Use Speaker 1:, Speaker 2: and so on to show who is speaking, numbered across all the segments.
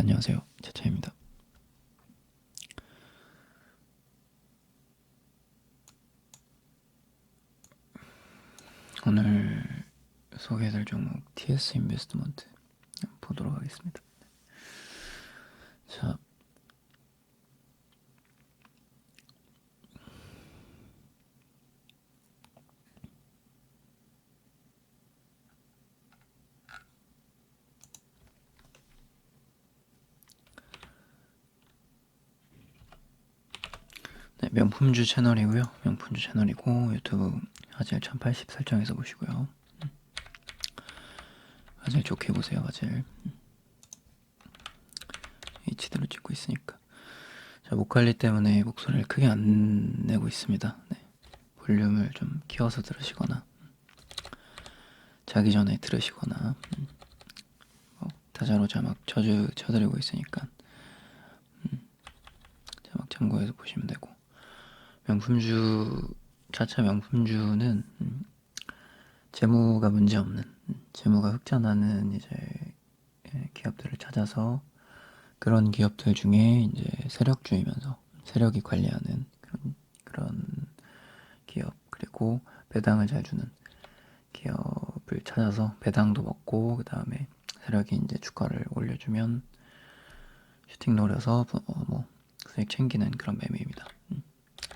Speaker 1: 안녕하세요. 차차입니다. 오늘 소개해드릴 종목 TS 인베스트먼트 보도록 하겠습니다. 자, 네, 명품주 채널이고요. 명품주 채널이고 유튜브 화질 1080 설정해서 보시고요. 화질 좋게 보세요. 화질 HD로 찍고 있으니까. 자, 목 관리 때문에 목소리를 크게 안 내고 있습니다. 네, 볼륨을 좀 키워서 들으시거나 자기 전에 들으시거나 다자로 자막 쳐드리고 있으니까 자막 참고해서 보시면 되고, 명품주 차차 명품주는 재무가 문제 없는, 재무가 흑자나는 이제 기업들을 찾아서 그런 기업들 중에 이제 세력주이면서 세력이 관리하는 그런 기업, 그리고 배당을 잘 주는 기업을 찾아서 배당도 먹고, 그 다음에 세력이 이제 주가를 올려주면 슈팅 노려서 뭐 수익 챙기는 그런 매매입니다.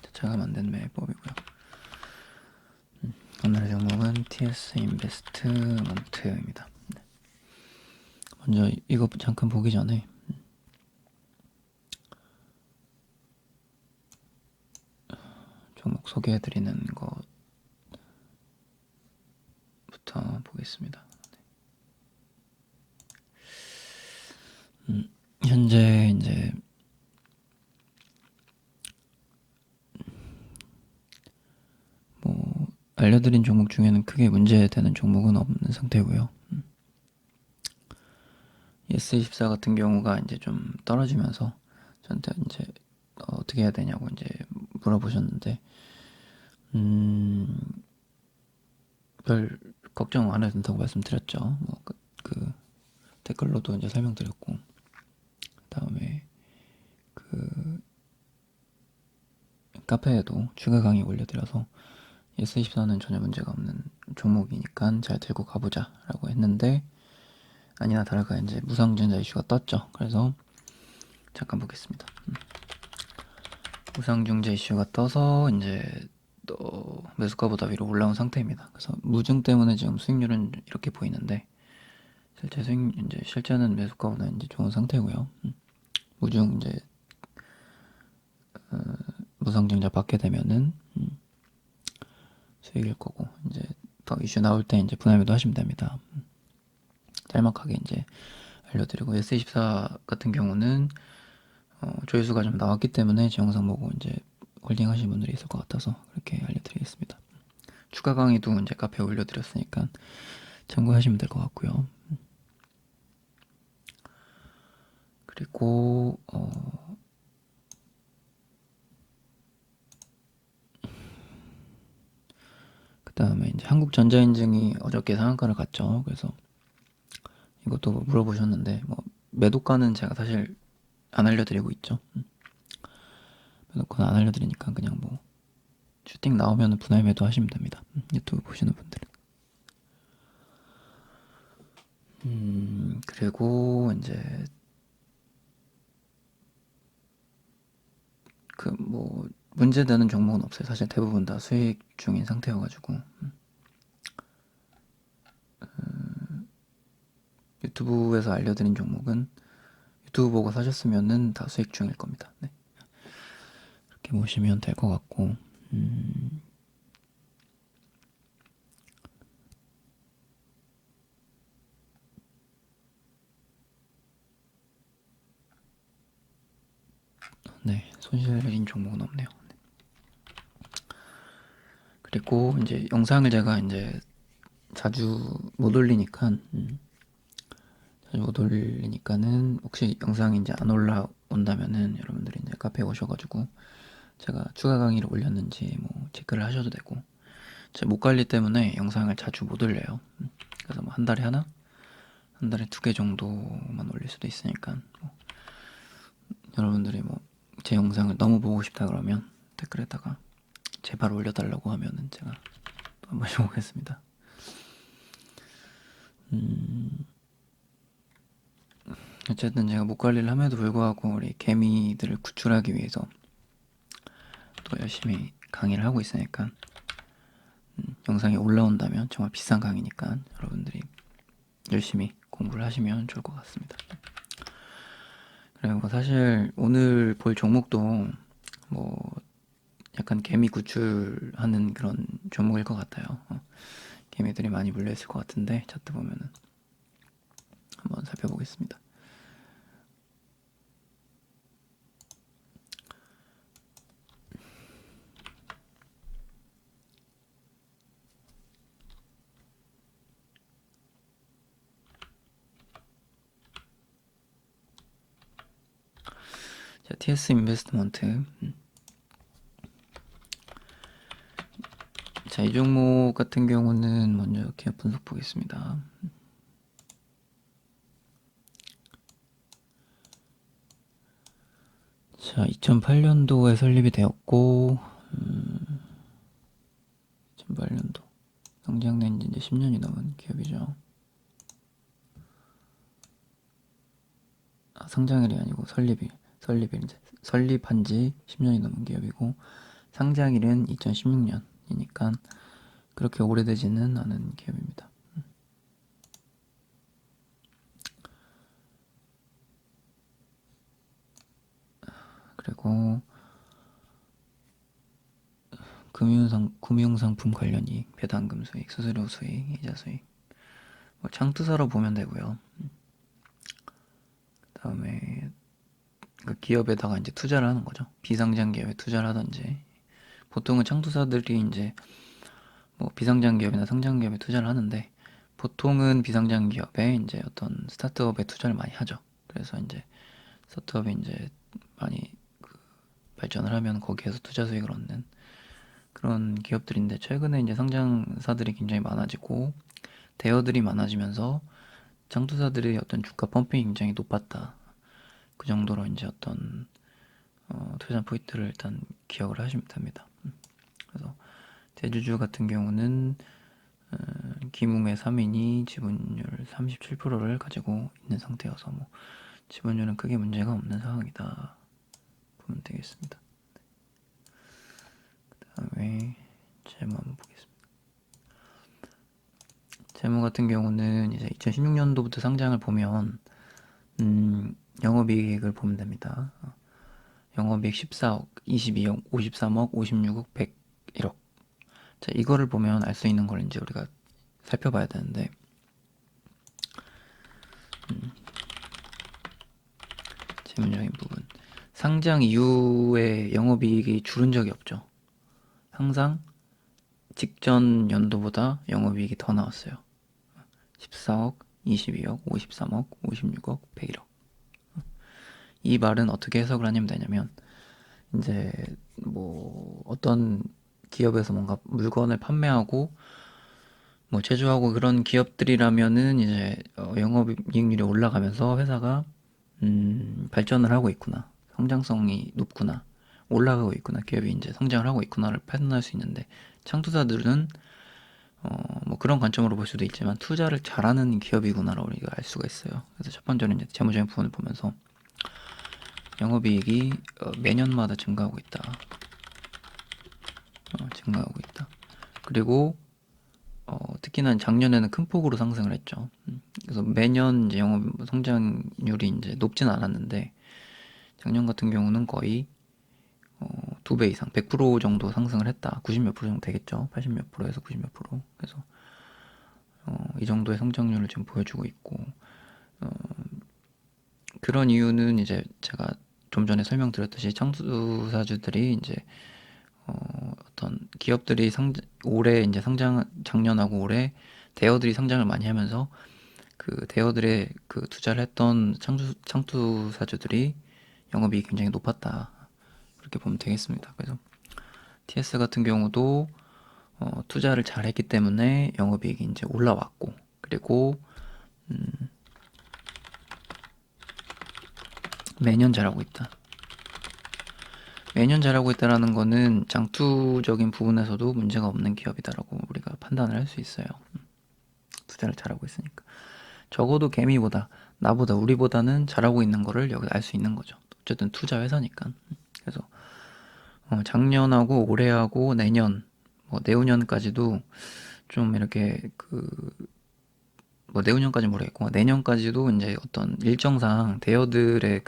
Speaker 1: 자체가 만든 매매법이고요. 오늘의 종목은 TS 인베스트먼트입니다. 먼저 이거 잠깐 보기 전에 종목 소개해드리는 것부터 보겠습니다. 현재 이제 뭐 알려드린 종목 중에는 크게 문제되는 종목은 없는 상태고요. S24 같은 경우가 이제 좀 떨어지면서 저한테 이제 어떻게 해야 되냐고 이제 물어보셨는데, 별 걱정 안 해도 된다고 말씀드렸죠. 뭐 그 댓글로도 이제 설명드렸고, 다음에 그 카페에도 추가 강의 올려드려서 S24는 전혀 문제가 없는 종목이니까 잘 들고 가보자 라고 했는데, 아니나 다를까 이제 무상증자 이슈가 떴죠. 그래서 잠깐 보겠습니다. 무상증자 이슈가 떠서 이제 또 매수가보다 위로 올라온 상태입니다. 그래서 무증 때문에 지금 수익률은 이렇게 보이는데, 실제는 매수가보다 이제 좋은 상태고요. 무증 이제 무상증자 받게 되면은 수익일 거고, 이제 더 이슈 나올 때 이제 분할 매도하시면 됩니다. 짤막하게 이제 알려드리고, S24 같은 경우는 조회수가 좀 나왔기 때문에 제 영상 보고 이제 홀딩 하신 분들이 있을 것 같아서 그렇게 알려드리겠습니다. 추가 강의도 이제 카페에 올려드렸으니까 참고하시면 될 것 같고요. 그리고 그 다음에 이제 한국전자인증이 어저께 상한가를 갔죠. 그래서 이것도 물어보셨는데, 뭐 매도가는 제가 사실 안 알려드리고 있죠. 매도가는 안 알려드리니까 그냥 뭐 슈팅 나오면 분할 매도 하시면 됩니다. 유튜브 보시는 분들은. 그리고 이제 그 뭐 문제되는 종목은 없어요. 사실 대부분 다 수익 중인 상태여가지고. 유튜브에서 알려드린 종목은 유튜브 보고 사셨으면은 다 수익 중일 겁니다. 네. 이렇게 보시면 될 것 같고, 네, 손실인 종목은 없네요. 네. 그리고 이제 영상을 제가 이제 자주 못 올리니까, 는 혹시 영상이 이제 안 올라온다면은 여러분들이 이제 카페에 오셔가지고 제가 추가 강의를 올렸는지 뭐 체크를 하셔도 되고, 제 목 관리 때문에 영상을 자주 못 올려요. 그래서 뭐 한 달에 하나, 한 달에 2개 정도만 올릴 수도 있으니까 뭐 여러분들이 뭐 제 영상을 너무 보고 싶다 그러면 댓글에다가 제발 올려달라고 하면은 제가 또 한번 해보겠습니다. 어쨌든 제가 목 관리를 함에도 불구하고 우리 개미들을 구출하기 위해서 또 열심히 강의를 하고 있으니까 영상이 올라온다면 정말 비싼 강의니까 여러분들이 열심히 공부를 하시면 좋을 것 같습니다. 그리고 사실 오늘 볼 종목도 뭐 약간 개미 구출하는 그런 종목일 것 같아요. 개미들이 많이 물려있을 것 같은데 차트 보면은 한번 살펴보겠습니다. 자, TS 인베스트먼트. 자, 이 종목 같은 경우는 먼저 기업 분석 보겠습니다. 자, 2008년도에 설립이 되었고 2008년도 상장된 지 이제 10년이 넘은 기업이죠. 상장일이 아니고 설립이 이제 설립한 지 10년이 넘은 기업이고 상장일은 2016년이니까 그렇게 오래되지는 않은 기업입니다. 그리고 금융상품 관련 이익, 배당금 수익, 수수료 수익, 이자 수익, 뭐 창투사로 보면 되고요. 그다음에 그 기업에다가 이제 투자를 하는 거죠. 비상장 기업에 투자를 하든지 보통은 창투사들이 이제 뭐 비상장 기업이나 상장 기업에 투자를 하는데 보통은 비상장 기업에 이제 어떤 스타트업에 투자를 많이 하죠. 그래서 이제 스타트업이 이제 많이 그 발전을 하면 거기에서 투자 수익을 얻는 그런 기업들인데 최근에 이제 상장사들이 굉장히 많아지고 대여들이 많아지면서 창투사들의 어떤 주가 펌핑이 굉장히 높았다. 그 정도로 이제 어떤 투자 포인트를 일단 기억을 하시면 됩니다. 그래서 대주주 같은 경우는 김웅의 3인이 지분율 37%를 가지고 있는 상태여서 뭐 지분율은 크게 문제가 없는 상황이다 보면 되겠습니다. 그 다음에 재무 한번 보겠습니다. 재무 같은 경우는 이제 2016년도부터 상장을 보면 영업이익을 보면 됩니다. 영업이익 14억, 22억, 53억, 56억, 101억. 자, 이거를 보면 알 수 있는 걸 이제 우리가 살펴봐야 되는데 재무적인 부분. 상장 이후에 영업이익이 줄은 적이 없죠. 항상 직전 연도보다 영업이익이 더 나왔어요. 14억, 22억, 53억, 56억, 101억. 이 말은 어떻게 해석을 하냐면 되냐면 이제 뭐 어떤 기업에서 뭔가 물건을 판매하고 뭐 제조하고 그런 기업들이라면은 이제 영업이익률이 올라가면서 회사가 발전을 하고 있구나, 성장성이 높구나, 올라가고 있구나, 기업이 이제 성장을 하고 있구나를 판단할 수 있는데 창투사들은 뭐 그런 관점으로 볼 수도 있지만 투자를 잘하는 기업이구나라고 우리가 알 수가 있어요. 그래서 첫 번째는 이제 재무적인 부분을 보면서 영업이익이 매년마다 증가하고 있다. 증가하고 있다. 그리고 특히나 작년에는 큰 폭으로 상승을 했죠. 그래서 매년 이제 영업 성장률이 이제 높진 않았는데 작년 같은 경우는 거의 2배 이상, 100% 정도 상승을 했다. 90 몇 프로 정도 되겠죠. 80 몇 프로에서 90 몇 프로. 그래서 이 정도의 성장률을 지금 보여주고 있고 그런 이유는 이제 제가 좀 전에 설명드렸듯이 창투사주들이 이제 어떤 기업들이 올해 이제 작년하고 올해 대여들이 상장을 많이 하면서 그 대여들의 그 투자를 했던 창투사주들이 영업이익이 굉장히 높았다. 그렇게 보면 되겠습니다. 그래서 TS 같은 경우도 투자를 잘 했기 때문에 영업이익이 이제 올라왔고, 그리고 매년 잘하고 있다. 매년 잘하고 있다라는 거는 장투적인 부분에서도 문제가 없는 기업이다라고 우리가 판단을 할 수 있어요. 투자를 잘하고 있으니까. 적어도 개미보다, 나보다, 우리보다는 잘하고 있는 거를 여기 알 수 있는 거죠. 어쨌든 투자 회사니까. 그래서 작년하고 올해하고 내년, 뭐 내후년까지도 좀 이렇게 뭐 내후년까지 모르겠고 내년까지도 이제 어떤 일정상 대여들의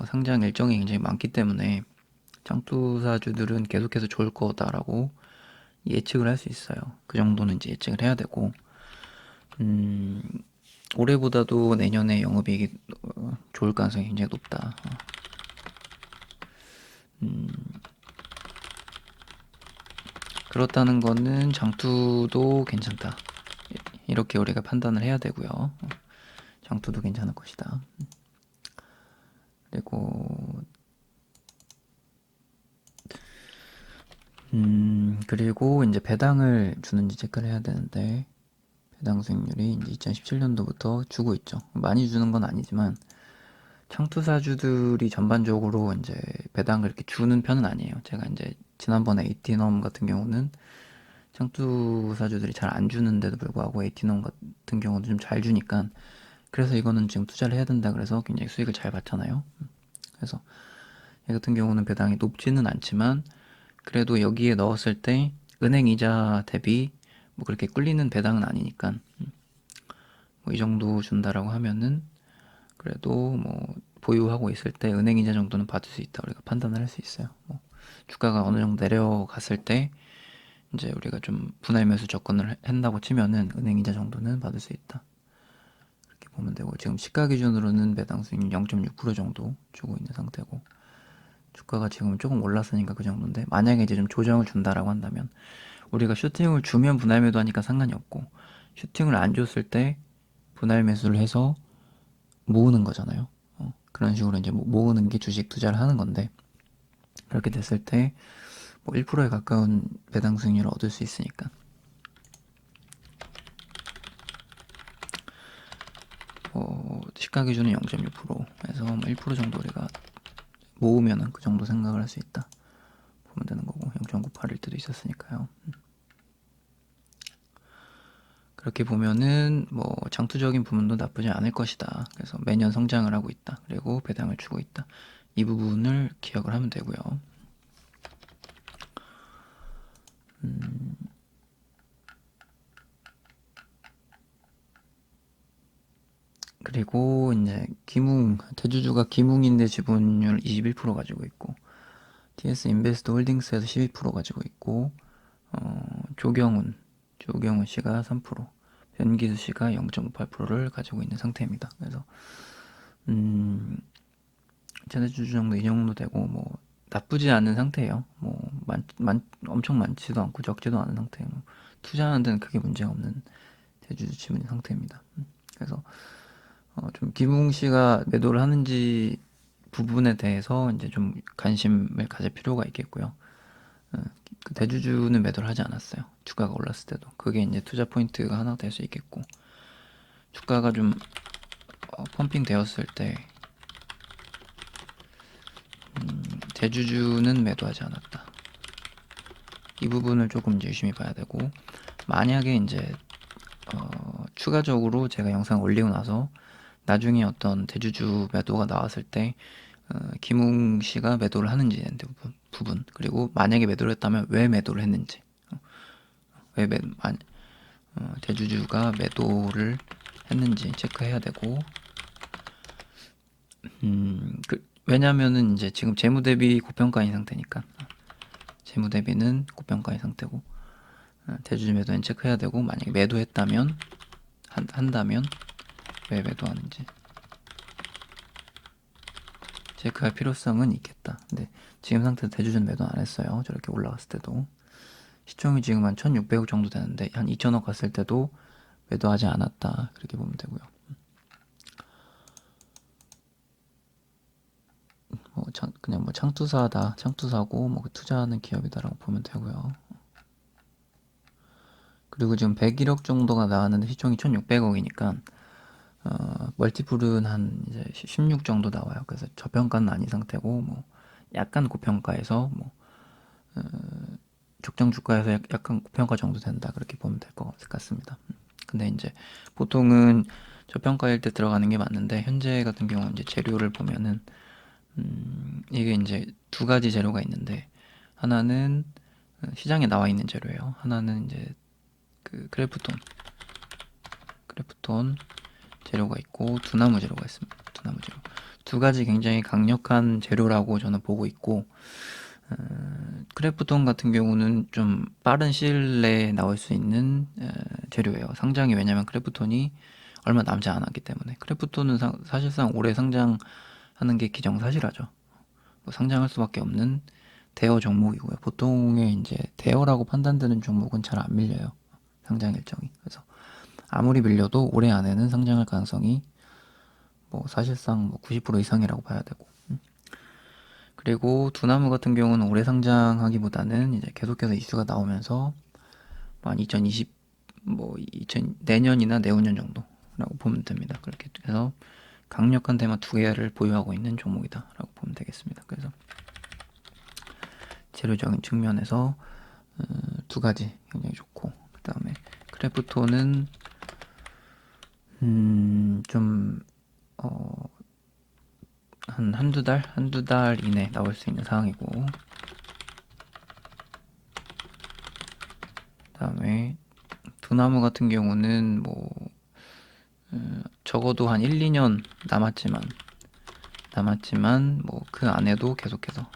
Speaker 1: 상장 일정이 굉장히 많기 때문에 장투사주들은 계속해서 좋을 거다라고 예측을 할 수 있어요. 그 정도는 이제 예측을 해야 되고, 음, 올해보다도 내년에 영업이익이 좋을 가능성이 굉장히 높다. 그렇다는 거는 장투도 괜찮다. 이렇게 우리가 판단을 해야 되고요. 장투도 괜찮을 것이다. 그리고 그리고 이제 배당을 주는지 체크를 해야 되는데 배당 수익률이 이제 2017년도부터 주고 있죠. 많이 주는 건 아니지만 창투사주들이 전반적으로 이제 배당을 이렇게 주는 편은 아니에요. 제가 이제 지난번에 에이티넘 같은 경우는 창투사주들이 잘 안 주는데도 불구하고 에이티넘 같은 경우도 좀 잘 주니까 그래서 이거는 지금 투자를 해야 된다 그래서 굉장히 수익을 잘 봤잖아요. 그래서 얘 같은 경우는 배당이 높지는 않지만 그래도 여기에 넣었을 때 은행 이자 대비 뭐 그렇게 꿀리는 배당은 아니니까 뭐 이 정도 준다라고 하면은 그래도 뭐 보유하고 있을 때 은행 이자 정도는 받을 수 있다 우리가 판단을 할 수 있어요. 뭐 주가가 어느 정도 내려갔을 때 이제 우리가 좀 분할 매수 접근을 한다고 치면은 은행 이자 정도는 받을 수 있다. 그렇게 보면 되고 지금 시가 기준으로는 배당 수익률 0.6% 정도 주고 있는 상태고 주가가 지금 조금 올랐으니까 그 정도인데 만약에 이제 좀 조정을 준다라고 한다면 우리가 슈팅을 주면 분할 매도하니까 상관이 없고 슈팅을 안 줬을 때 분할 매수를 해서 모으는 거잖아요. 그런 식으로 이제 모으는 게 주식 투자를 하는 건데 그렇게 됐을 때 뭐 1%에 가까운 배당 수익률을 얻을 수 있으니까 시가 기준은 0.6%에서 1% 정도 우리가 모으면은 그 정도 생각을 할 수 있다 보면 되는 거고 0.98일 때도 있었으니까요. 그렇게 보면은 뭐 장투적인 부분도 나쁘지 않을 것이다. 그래서 매년 성장을 하고 있다. 그리고 배당을 주고 있다. 이 부분을 기억을 하면 되고요. 그리고 이제 대주주가 기뭉인데 지분율 21% 가지고 있고 TS 인베스트 홀딩스에서 12% 가지고 있고 조경훈 씨가 3%, 변기수 씨가 0.58%를 가지고 있는 상태입니다. 그래서 최대주주 정도 이 정도 되고 뭐 나쁘지 않은 상태예요. 뭐 엄청 많지도 않고 적지도 않은 상태예요. 투자하는 데는 크게 문제가 없는 대주주 지분 상태입니다. 그래서 좀 김웅 씨가 매도를 하는지 부분에 대해서 이제 좀 관심을 가질 필요가 있겠고요. 그 대주주는 매도를 하지 않았어요. 주가가 올랐을 때도. 그게 이제 투자 포인트가 하나 될 수 있겠고. 주가가 좀 펌핑 되었을 때 대주주는 매도하지 않았다. 이 부분을 조금 이제 유심히 봐야 되고 만약에 이제 추가적으로 제가 영상 올리고 나서 나중에 어떤 대주주 매도가 나왔을 때 김웅 씨가 매도를 하는지에 대한 부분 그리고 만약에 매도를 했다면 왜 매도를 했는지 왜 대주주가 매도를 했는지 체크해야 되고 왜냐면은 이제 지금 재무 대비 고평가인 상태니까 재무 대비는 고평가인 상태고 대주주 매도는 체크해야 되고 만약에 매도했다면 한다면 왜 매도하는지 체크할 필요성은 있겠다. 근데 지금 상태에서 대주주는 매도 안 했어요. 저렇게 올라갔을 때도 시총이 지금 한 1600억 정도 되는데 한 2000억 갔을 때도 매도하지 않았다. 그렇게 보면 되고요. 그냥 뭐 창투사다, 창투사고 뭐 투자하는 기업이다라고 보면 되고요. 그리고 지금 101억 정도가 나왔는데 시총이 1600억이니까 멀티플은 한 이제 16 정도 나와요. 그래서 저평가는 아닌 상태고 뭐 약간 고평가에서 뭐 적정 주가에서 약간 고평가 정도 된다 그렇게 보면 될 것 같습니다. 근데 이제 보통은 저평가일 때 들어가는 게 맞는데 현재 같은 경우는 이제 재료를 보면은 이게 이제 두 가지 재료가 있는데 하나는 시장에 나와 있는 재료예요. 하나는 이제 그 크래프톤 재료가 있고 두나무 재료가 있습니다. 두나무 재료. 두 가지 굉장히 강력한 재료라고 저는 보고 있고 크래프톤 같은 경우는 좀 빠른 시일 내에 나올 수 있는 재료예요. 상장이 왜냐면 크래프톤이 얼마 남지 않았기 때문에 크래프톤은 사실상 올해 상장하는 게 기정사실하죠. 뭐 상장할 수밖에 없는 대여 종목이고요. 보통의 이제 대여라고 판단되는 종목은 잘 안 밀려요. 상장 일정이. 그래서 아무리 밀려도 올해 안에는 상장할 가능성이 뭐 사실상 뭐 90% 이상이라고 봐야 되고. 그리고 두나무 같은 경우는 올해 상장하기보다는 이제 계속해서 이슈가 나오면서 한 2020, 내년이나 내후년 정도라고 보면 됩니다. 그렇게 해서 강력한 테마 두 개를 보유하고 있는 종목이다라고 보면 되겠습니다. 그래서 재료적인 측면에서 두 가지 굉장히 좋고, 그 다음에 크래프톤은 좀 한두 달 이내 나올 수 있는 상황이고, 그 다음에 두나무 같은 경우는 뭐 적어도 한 1, 2년 남았지만 뭐 그 안에도 계속해서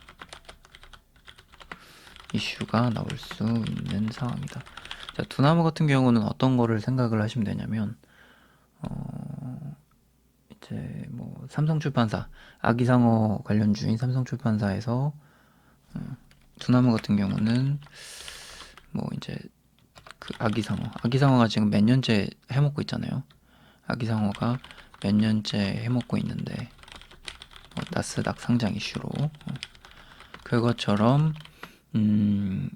Speaker 1: 이슈가 나올 수 있는 상황이다. 자, 두나무 같은 경우는 어떤 거를 생각을 하시면 되냐면 이제 뭐 삼성출판사 아기상어 관련주인 삼성출판사에서 두나무 같은 경우는 뭐 이제 그 아기상어가 지금 몇 년째 해먹고 있잖아요. 아기상어가 몇 년째 해먹고 있는데 나스닥 상장 이슈로 그것처럼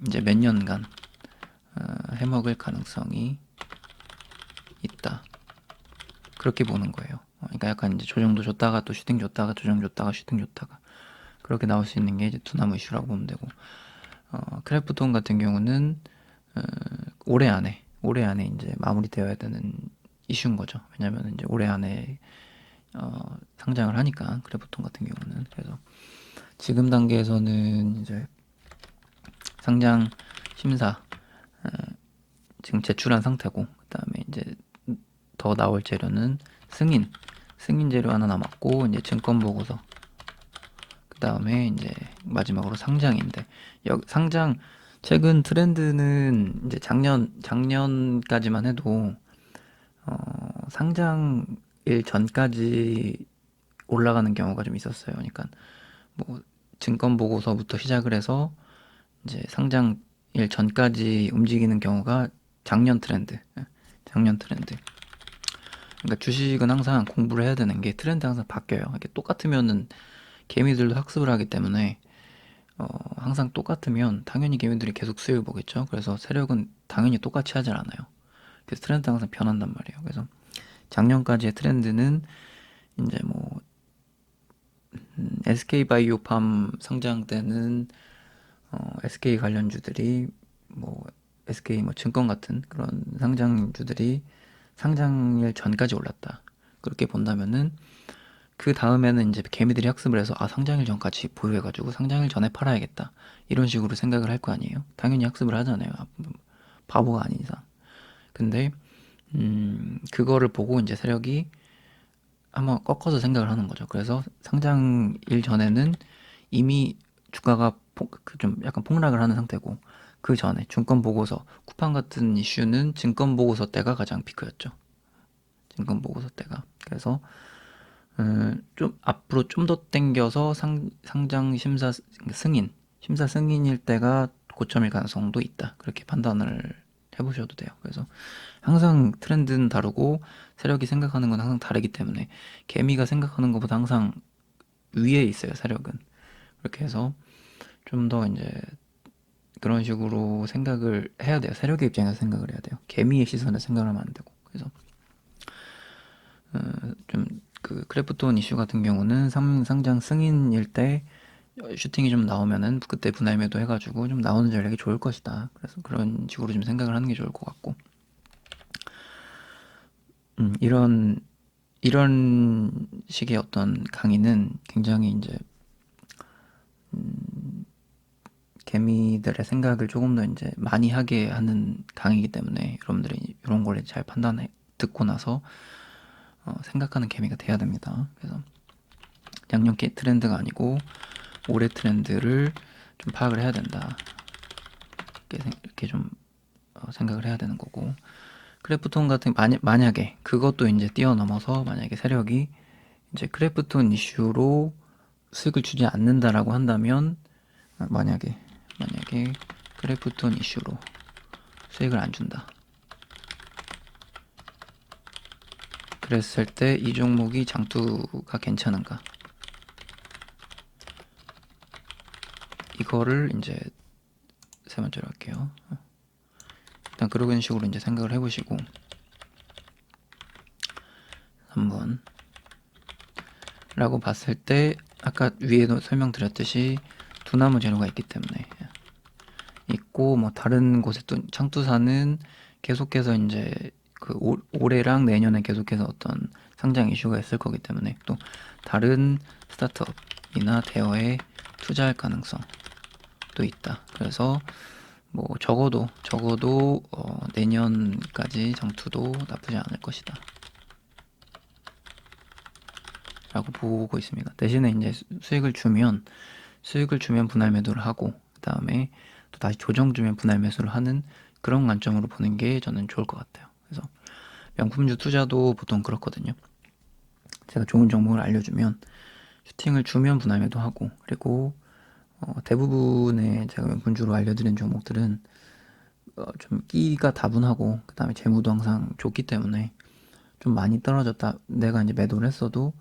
Speaker 1: 이제 몇 년간 해먹을 가능성이 있다. 그렇게 보는 거예요. 그러니까 약간 이제 조정도 줬다가 또 슈팅 줬다가 조정 줬다가 슈팅 줬다가 그렇게 나올 수 있는 게 이제 두나무 이슈라고 보면 되고 크래프톤 같은 경우는 올해 안에 이제 마무리되어야 되는 이슈인 거죠. 왜냐면 이제 올해 안에 상장을 하니까 크래프톤 같은 경우는 그래서 지금 단계에서는 이제 상장 심사 지금 제출한 상태고 그다음에 이제 더 나올 재료는 승인 재료 하나 남았고 이제 증권 보고서 그다음에 이제 마지막으로 상장인데 상장 최근 트렌드는 이제 작년까지만 해도 상장일 전까지 올라가는 경우가 좀 있었어요. 그러니까 뭐 증권 보고서부터 시작을 해서 이제 상장일 전까지 움직이는 경우가 작년 트렌드. 그러니까 주식은 항상 공부를 해야 되는 게 트렌드 항상 바뀌어요. 이게 똑같으면은 개미들도 학습을 하기 때문에 항상 똑같으면 당연히 개미들이 계속 수익을 보겠죠. 그래서 세력은 당연히 똑같이 하질 않아요. 그래서 트렌드 항상 변한단 말이에요. 그래서 작년까지의 트렌드는 이제 뭐 SK바이오팜 상장 때는 SK 관련주들이 뭐 SK 뭐 증권 같은 그런 상장주들이 상장일 전까지 올랐다. 그렇게 본다면은 그 다음에는 이제 개미들이 학습을 해서 상장일 전까지 보유해가지고 상장일 전에 팔아야겠다. 이런 식으로 생각을 할 거 아니에요. 당연히 학습을 하잖아요. 바보가 아닌 이상. 근데 그거를 보고 이제 세력이 한번 꺾어서 생각을 하는 거죠. 그래서 상장일 전에는 이미 주가가 좀 약간 폭락을 하는 상태고 그 전에 증권 보고서 쿠팡 같은 이슈는 증권 보고서 때가 가장 피크였죠. 증권 보고서 때가. 그래서 좀 앞으로 좀 더 땡겨서 상장 심사 승인일 때가 고점일 가능성도 있다. 그렇게 판단을 해보셔도 돼요. 그래서 항상 트렌드는 다르고 세력이 생각하는 건 항상 다르기 때문에 개미가 생각하는 것보다 항상 위에 있어요. 세력은. 그렇게 해서 좀 더 이제 그런 식으로 생각을 해야 돼요. 세력의 입장에서 생각을 해야 돼요. 개미의 시선에 생각을 하면 안 되고. 그래서 좀 그 크래프톤 이슈 같은 경우는 상장 승인일 때 슈팅이 좀 나오면은 그때 분할 매도 해가지고 좀 나오는 전략이 좋을 것이다. 그래서 그런 식으로 좀 생각을 하는 게 좋을 것 같고, 이런 식의 어떤 강의는 굉장히 이제 개미들의 생각을 조금 더 이제 많이 하게 하는 강의이기 때문에 여러분들이 이런 걸 잘 판단해 듣고 나서 생각하는 개미가 돼야 됩니다. 그래서 양념 트렌드가 아니고 올해 트렌드를 좀 파악을 해야 된다. 이렇게 좀 생각을 해야 되는 거고, 크래프톤 같은 만약에 그것도 이제 뛰어넘어서 만약에 세력이 이제 크래프톤 이슈로 수익을 주지 않는다라고 한다면, 만약에 크래프톤 이슈로 수익을 안 준다. 그랬을 때 이 종목이 장투가 괜찮은가? 이거를 이제 세 번째로 할게요. 일단 그런 식으로 이제 생각을 해보시고, 한번 라고 봤을 때 아까 위에도 설명드렸듯이 두나무 재료가 있기 때문에 있고, 뭐 다른 곳에 또 창투사는 계속해서 이제 그 올해랑 내년에 계속해서 어떤 상장 이슈가 있을 거기 때문에 또 다른 스타트업이나 대여에 투자할 가능성도 있다. 그래서 뭐 적어도 내년까지 장투도 나쁘지 않을 것이다 라고 보고 있습니다. 대신에 이제 수익을 주면 분할 매도를 하고, 그 다음에 또 다시 조정 주면 분할 매수를 하는 그런 관점으로 보는 게 저는 좋을 것 같아요. 그래서 명품주 투자도 보통 그렇거든요. 제가 좋은 정보를 알려주면 슈팅을 주면 분할 매도하고, 그리고 대부분의 제가 명품주로 알려드린 종목들은 좀 끼가 다분하고, 그 다음에 재무도 항상 좋기 때문에 좀 많이 떨어졌다, 내가 이제 매도를 했어도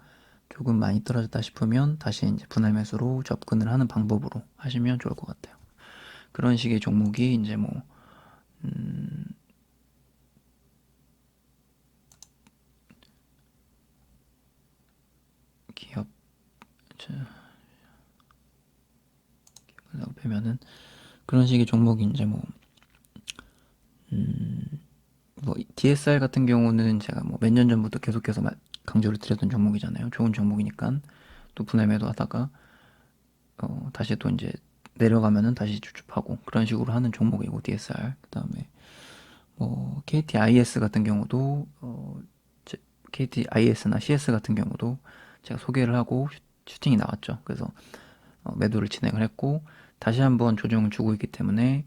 Speaker 1: 조금 많이 떨어졌다 싶으면 다시 이제 분할 매수로 접근을 하는 방법으로 하시면 좋을 것 같아요. 그런 식의 종목이 이제 뭐 기업 기업이라고 빼면은 그런 식의 종목이 이제 뭐 DSR 같은 경우는 제가 뭐 몇 년 전부터 계속해서 강조를 드렸던 종목이잖아요. 좋은 종목이니까 또 분할 매도하다가 다시 또 이제 내려가면은 다시 주춤하고 그런 식으로 하는 종목이고, DSR. 그다음에 뭐 KTIS 같은 경우도 KTIS나 CS 같은 경우도 제가 소개를 하고 슈팅이 나왔죠. 그래서 매도를 진행을 했고 다시 한번 조정을 주고 있기 때문에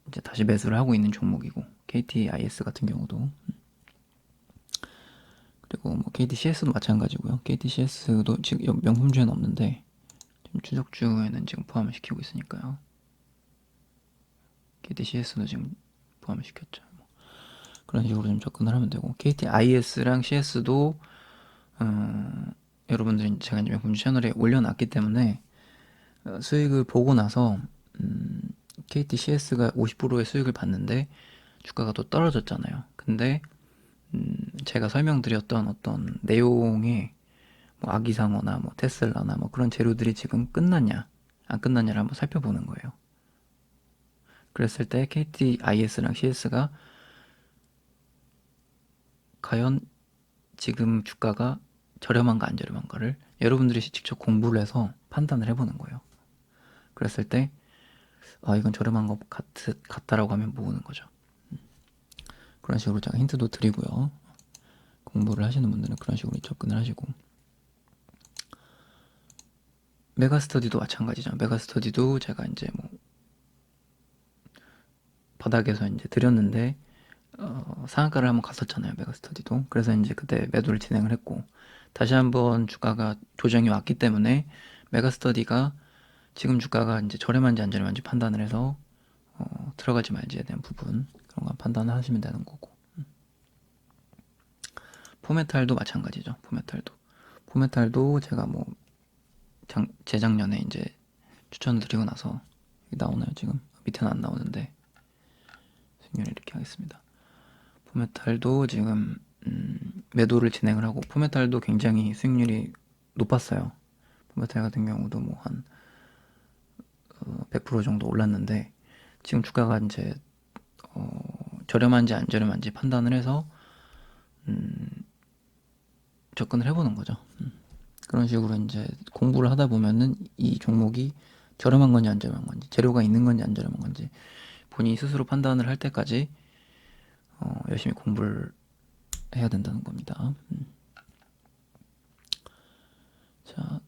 Speaker 1: 이제 다시 매수를 하고 있는 종목이고, KTIS 같은 경우도, 그리고 뭐 KTCS도 마찬가지고요. KTCS도 지금 명품주에는 없는데 지금 추적주에는 지금 포함을 시키고 있으니까요. KTCS도 지금 포함을 시켰죠. 그런 식으로 좀 접근을 하면 되고, KTIS랑 CS도 여러분들이 제가 이제 명품주 채널에 올려놨기 때문에 수익을 보고 나서 KTCS가 50%의 수익을 봤는데 주가가 또 떨어졌잖아요. 근데 제가 설명드렸던 어떤 내용의 뭐 아기상어나 뭐 테슬라나 뭐 그런 재료들이 지금 끝났냐 안 끝났냐를 한번 살펴보는 거예요. 그랬을 때 KTIS랑 CS가 과연 지금 주가가 저렴한가 안 저렴한가를 여러분들이 직접 공부를 해서 판단을 해보는 거예요. 그랬을 때 이건 저렴한 것 같다라고 하면 모으는 거죠. 그런 식으로 제가 힌트도 드리고요. 공부를 하시는 분들은 그런 식으로 접근을 하시고, 메가스터디도 마찬가지죠. 메가스터디도 제가 이제 뭐 바닥에서 이제 드렸는데 상한가를 한번 갔었잖아요. 메가스터디도. 그래서 이제 그때 매도를 진행을 했고, 다시 한번 주가가 조정이 왔기 때문에 메가스터디가 지금 주가가 이제 저렴한지 안 저렴한지 판단을 해서 들어가지 말지에 대한 부분, 그런 거 판단을 하시면 되는 거고, 포메탈도 마찬가지죠. 포메탈도 제가 뭐 재작년에 이제 추천을 드리고 나서, 나오나요 지금? 밑에는 안 나오는데 수익률 이렇게 하겠습니다. 포메탈도 지금 매도를 진행을 하고, 포메탈도 굉장히 수익률이 높았어요. 포메탈 같은 경우도 뭐 한 100% 정도 올랐는데 지금 주가가 이제 저렴한지 안 저렴한지 판단을 해서 접근을 해보는 거죠. 그런 식으로 이제 공부를 하다 보면은 이 종목이 저렴한 건지 안 저렴한 건지, 재료가 있는 건지 안 저렴한 건지 본인이 스스로 판단을 할 때까지 열심히 공부를 해야 된다는 겁니다. 자,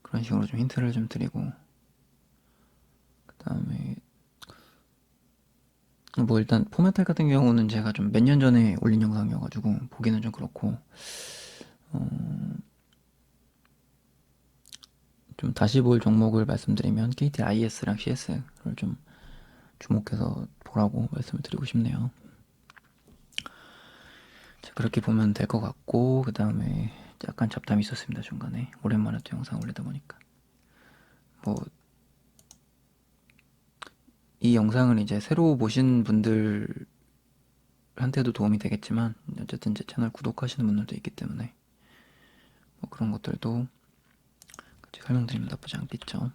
Speaker 1: 그런 식으로 좀 힌트를 좀 드리고, 그 다음에 뭐 일단 포메탈 같은 경우는 제가 좀 몇 년 전에 올린 영상이어가지고 보기는 좀 그렇고, 좀 다시 볼 종목을 말씀드리면 KTIS랑 CS를 좀 주목해서 보라고 말씀을 드리고 싶네요. 자, 그렇게 보면 될 것 같고, 그 다음에 약간 잡담이 있었습니다, 중간에. 오랜만에 또 영상 올리다 보니까. 뭐, 이 영상을 이제 새로 보신 분들한테도 도움이 되겠지만, 어쨌든 제 채널 구독하시는 분들도 있기 때문에, 뭐 그런 것들도 같이 설명드리면 나쁘지 않겠죠.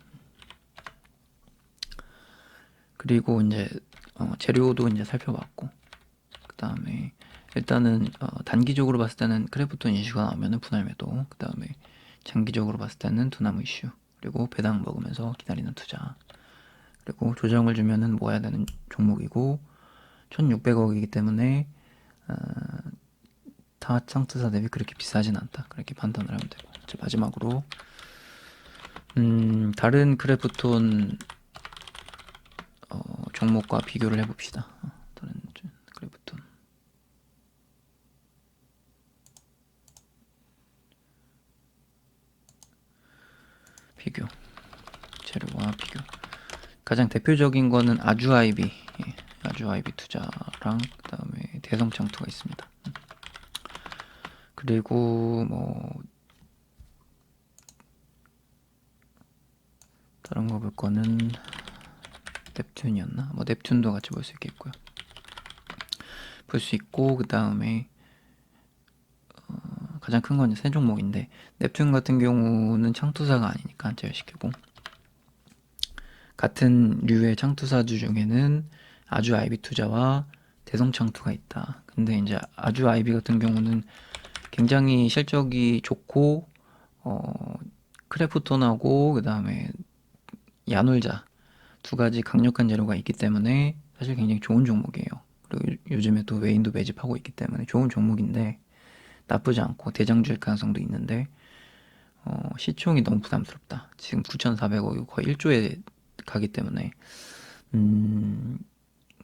Speaker 1: 그리고 이제, 재료도 이제 살펴봤고, 그 다음에 일단은 단기적으로 봤을 때는 크래프톤 이슈가 나오면은 분할 매도, 그 다음에 장기적으로 봤을 때는 두나무 이슈, 그리고 배당 먹으면서 기다리는 투자, 그리고 조정을 주면은 모아야 되는 종목이고 1600억이기 때문에 타 창투사 대비 그렇게 비싸진 않다, 그렇게 판단을 하면 되고, 이제 마지막으로 다른 크래프톤 종목과 비교를 해봅시다. 다른 크래프톤 비교, 재료와 비교. 가장 대표적인 거는 아주아이비, 아주아이비 투자랑 그 다음에 대성창투가 있습니다. 그리고 뭐 다른 거 볼 거는 넵튠이었나? 뭐 넵튠도 같이 볼 수 있겠고요. 볼 수 있고, 그 다음에 가장 큰 건 세 종목인데, 넵튠 같은 경우는 창투사가 아니니까 제외시키고, 같은 류의 창투사주 중에는 아주 아이비 투자와 대성창투가 있다. 근데 이제 아주 아이비 같은 경우는 굉장히 실적이 좋고, 크래프톤하고 그 다음에 야놀자 두 가지 강력한 재료가 있기 때문에 사실 굉장히 좋은 종목이에요. 그리고 요즘에 또 외인도 매집하고 있기 때문에 좋은 종목인데 나쁘지 않고 대장주일 가능성도 있는데 시총이 너무 부담스럽다. 지금 9,400억이 거의 1조에 가기 때문에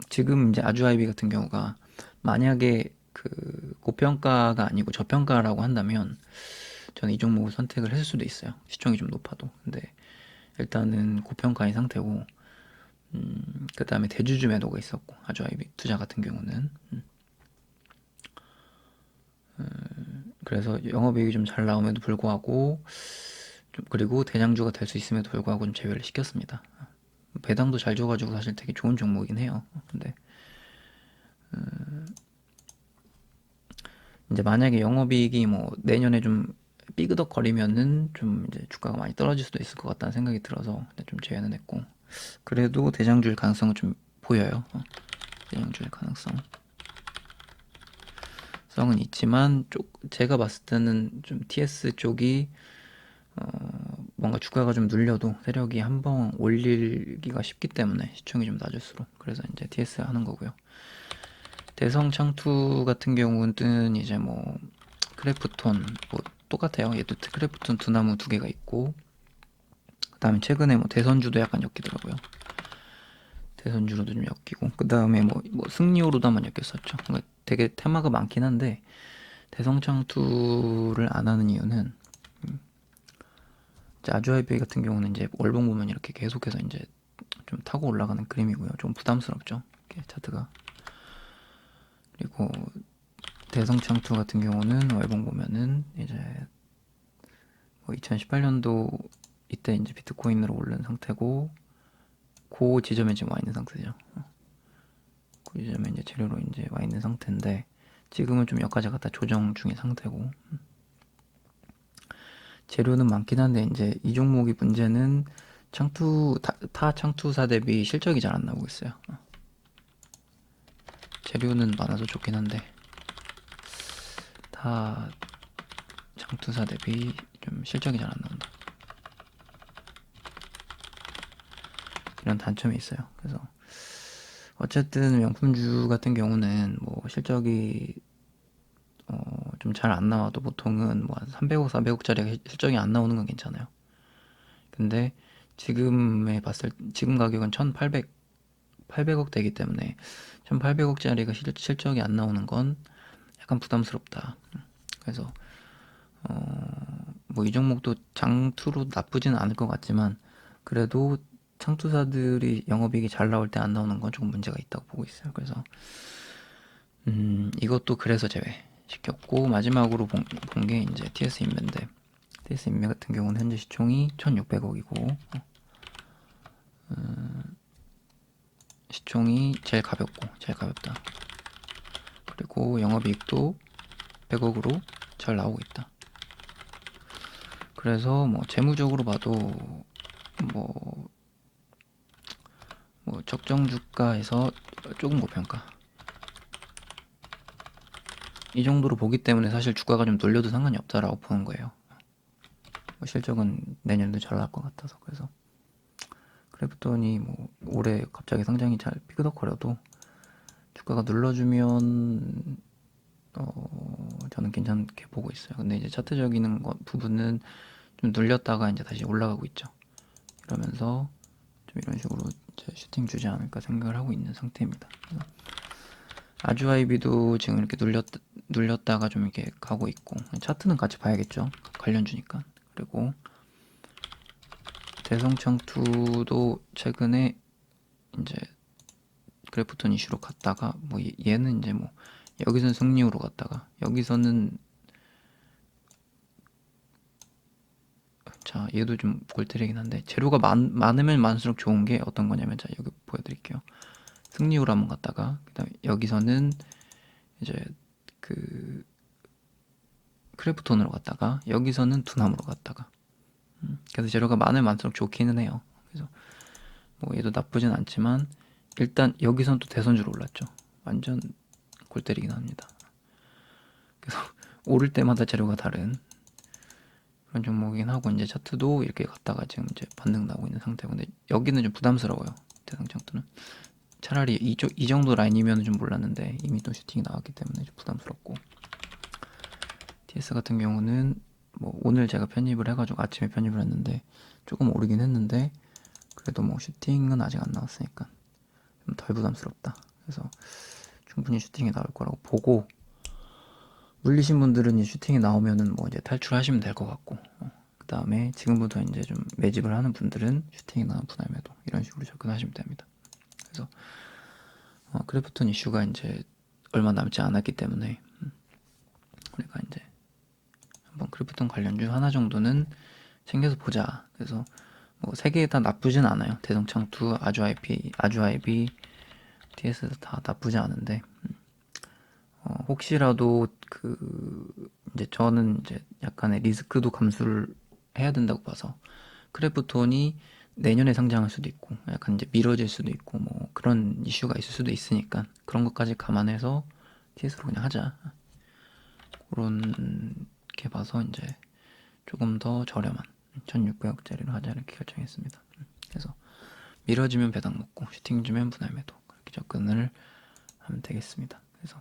Speaker 1: 지금 이제 아주아이비 같은 경우가 만약에 그 고평가가 아니고 저평가라고 한다면 저는 이 종목을 선택을 했을 수도 있어요. 시총이 좀 높아도. 근데 일단은 고평가인 상태고, 그 다음에 대주주 매도가 있었고, 아주아이비 투자 같은 경우는. 그래서 영업이익이 좀 잘 나옴에도 불구하고, 좀 그리고 대장주가 될 수 있음에도 불구하고 좀 제외를 시켰습니다. 배당도 잘 줘가지고 사실 되게 좋은 종목이긴 해요. 근데 이제 만약에 영업이익이 뭐 내년에 좀 삐그덕거리면은 좀 이제 주가가 많이 떨어질 수도 있을 것 같다는 생각이 들어서 좀 제외는 했고, 그래도 대장주일 가능성은 좀 보여요. 대장주일 가능성은 있지만 제가 봤을 때는 좀 TS 쪽이 뭔가 주가가 좀 눌려도 세력이 한번 올리기가 쉽기 때문에 시총이 좀 낮을수록, 그래서 이제 TS 하는 거고요. 대성창투 같은 경우는 이제 뭐 크래프톤 뭐 똑같아요. 얘도 크래프톤 두나무 두 개가 있고, 그 다음에 최근에 뭐 대선주도 약간 엮이더라고요. 대선주로도 좀 엮이고, 그 다음에 뭐 승리호로도 한번 엮였었죠. 그러니까 되게 테마가 많긴 한데 대성창투를 안 하는 이유는 아주아이비 같은 경우는 이제 월봉 보면 이렇게 계속해서 이제 좀 타고 올라가는 그림이고요. 좀 부담스럽죠, 이렇게 차트가. 그리고 대성창투 같은 경우는 월봉 보면은 이제 뭐 2018년도 이때 이제 비트코인으로 오른 상태고 그 지점에 지금 와 있는 상태죠. 보시자면 이제 재료로 이제 와 있는 상태인데 지금은 좀 몇 가지 갖다 조정 중인 상태고 재료는 많긴 한데 이제 이 종목이 문제는 타 창투사 대비 실적이 잘 안 나오고 있어요. 재료는 많아서 좋긴 한데 타 창투사 대비 좀 실적이 잘 안 나온다. 이런 단점이 있어요. 그래서 어쨌든 명품주 같은 경우는 뭐 실적이 좀 잘 안 나와도 보통은 뭐 한 300억, 400억짜리 실적이 안 나오는 건 괜찮아요. 근데 지금 가격은 800억 되기 때문에 1800억짜리가 실적이 안 나오는 건 약간 부담스럽다. 그래서 뭐 이 종목도 장투로 나쁘지는 않을 것 같지만 그래도 창투사들이 영업이익이 잘 나올 때 안 나오는 건 조금 문제가 있다고 보고 있어요. 그래서 이것도 그래서 제외시켰고 마지막으로 본 게 이제 TS 인매인데 TS 인매 같은 경우는 현재 시총이 1600억이고 시총이 제일 가볍다. 그리고 영업이익도 100억으로 잘 나오고 있다. 그래서 뭐 재무적으로 봐도 뭐 적정 주가에서 조금 고평가 이 정도로 보기 때문에 사실 주가가 좀 놀려도 상관이 없다라고 보는 거예요. 뭐 실적은 내년도 잘 나올 것 같아서. 그래서 그래봤더니 뭐 올해 갑자기 상장이 잘 삐그덕거려도 주가가 눌러주면 저는 괜찮게 보고 있어요. 근데 이제 차트적인 부분은 좀 눌렸다가 이제 다시 올라가고 있죠. 이러면서 좀 이런 식으로 이제 슈팅 주지 않을까 생각을 하고 있는 상태입니다. 그래서 아주아이비도 지금 이렇게 눌렸다가 좀 이렇게 가고 있고 차트는 같이 봐야겠죠. 관련주니까. 그리고 대성창투도 최근에 이제 그래프톤 이슈로 갔다가 뭐 얘는 이제 뭐 여기서는 승리후로 갔다가 여기서는 자 얘도 좀 골때리긴 한데 재료가 많으면 많을수록 좋은 게 어떤 거냐면 자 여기 보여드릴게요. 승리후로 한번 갔다가 그다음에 여기서는 이제 그 크래프톤으로 갔다가 여기서는 두나무로 갔다가 그래서 재료가 많으면 많을수록 좋기는 해요. 그래서 뭐 얘도 나쁘진 않지만 일단 여기선 또 대선주로 올랐죠. 완전 골 때리긴 합니다. 그래서 오를 때마다 재료가 다른 그런 종목이긴 하고 이제 차트도 이렇게 갔다가 지금 이제 반등 나오고 있는 상태고 근데 여기는 좀 부담스러워요. 대상장투는 차라리 이 정도 라인이면 좀 몰랐는데 이미 또 슈팅이 나왔기 때문에 좀 부담스럽고 TS 같은 경우는 뭐 오늘 제가 편입을 해가지고 아침에 편입을 했는데 조금 오르긴 했는데 그래도 뭐 슈팅은 아직 안 나왔으니까 좀 덜 부담스럽다. 그래서 충분히 슈팅이 나올 거라고 보고 물리신 분들은 이 슈팅이 나오면은 뭐 이제 탈출하시면 될 것 같고 그 다음에 지금부터 이제 좀 매집을 하는 분들은 슈팅이 나온 분할매도 이런 식으로 접근하시면 됩니다. 그래서 크래프톤 이슈가 이제 얼마 남지 않았기 때문에 우리가 이제 한번 크래프톤 관련주 하나 정도는 챙겨서 보자. 그래서 뭐 세 개 다 나쁘진 않아요. 대성창투, 아주아이비, TS 다 나쁘지 않은데 혹시라도 이제 저는 이제 약간의 리스크도 감수를 해야 된다고 봐서 크래프톤이 내년에 상장할 수도 있고 약간 이제 미뤄질 수도 있고 뭐 그런 이슈가 있을 수도 있으니까 그런 것까지 감안해서 TS로 그냥 하자 그렇게 봐서 이제 조금 더 저렴한 1600억짜리로 하자 이렇게 결정했습니다. 그래서 미뤄지면 배당 먹고 슈팅 주면 분할 매도 그렇게 접근을 하면 되겠습니다. 그래서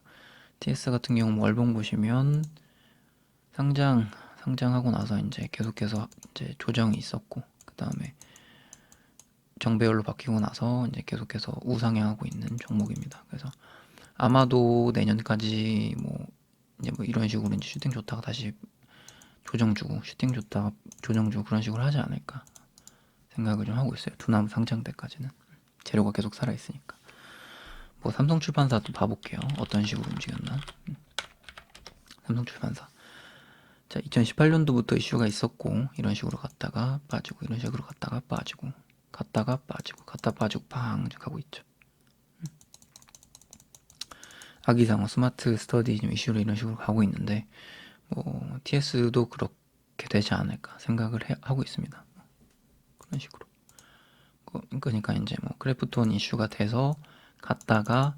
Speaker 1: TS 같은 경우 뭐 월봉 보시면 상장하고 나서 이제 계속해서 이제 조정이 있었고 그 다음에 정배열로 바뀌고 나서 이제 계속해서 우상향하고 있는 종목입니다. 그래서 아마도 내년까지 뭐 이제 뭐 이런 식으로 이제 슈팅 좋다가 다시 조정 주고 슈팅 좋다가 조정 주고 그런 식으로 하지 않을까 생각을 좀 하고 있어요. 두나무 상장 때까지는 재료가 계속 살아 있으니까. 뭐 삼성출판사도 봐볼게요. 어떤 식으로 움직였나. 삼성출판사. 자, 2018년도부터 이슈가 있었고 이런 식으로 갔다가 빠지고 이런 식으로 갔다가 빠지고 갔다가 빠지고 갔다 빠지고 팡 가고 있죠. 아기상어 스마트 스터디 좀 이슈로 이런 식으로 가고 있는데 뭐 TS도 그렇게 되지 않을까 생각을 하고 있습니다. 그런 식으로. 그러니까 이제 뭐 크래프톤 이슈가 돼서 갔다가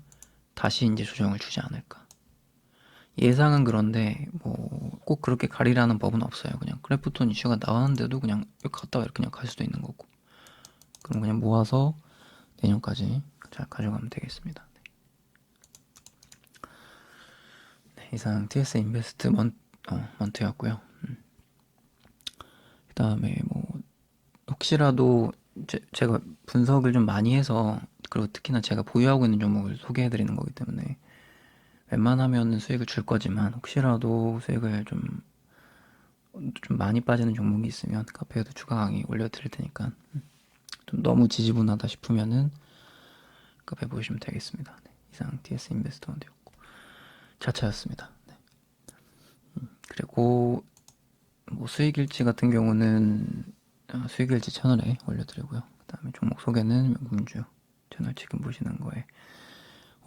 Speaker 1: 다시 이제 조정을 주지 않을까. 예상은 그런데 뭐 꼭 그렇게 가리라는 법은 없어요. 그냥 크래프톤 이슈가 나왔는데도 그냥 이렇게 갔다가 이렇게 그냥 갈 수도 있는 거고. 그럼 그냥 모아서 내년까지 잘 가져가면 되겠습니다. 네, 이상 TS 인베스트먼트였고요. 그 다음에 뭐 혹시라도 제가 분석을 좀 많이 해서, 그리고 특히나 제가 보유하고 있는 종목을 소개해드리는 거기 때문에 웬만하면 수익을 줄 거지만 혹시라도 수익을 좀 많이 빠지는 종목이 있으면 카페에도 추가 강의 올려드릴 테니까 좀 너무 지지분하다 싶으면은 카페 보시면 되겠습니다. 네, 이상 TS 인베스트먼트였고 차차였습니다. 네. 그리고 뭐 수익일지 같은 경우는 수익일지 채널에 올려드리고요. 그 다음에 종목 소개는 명금주 채널 지금 보시는 거에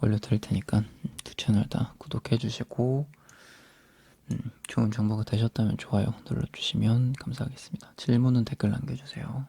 Speaker 1: 올려드릴 테니까 두 채널 다 구독해 주시고 좋은 정보가 되셨다면 좋아요 눌러주시면 감사하겠습니다. 질문은 댓글 남겨주세요.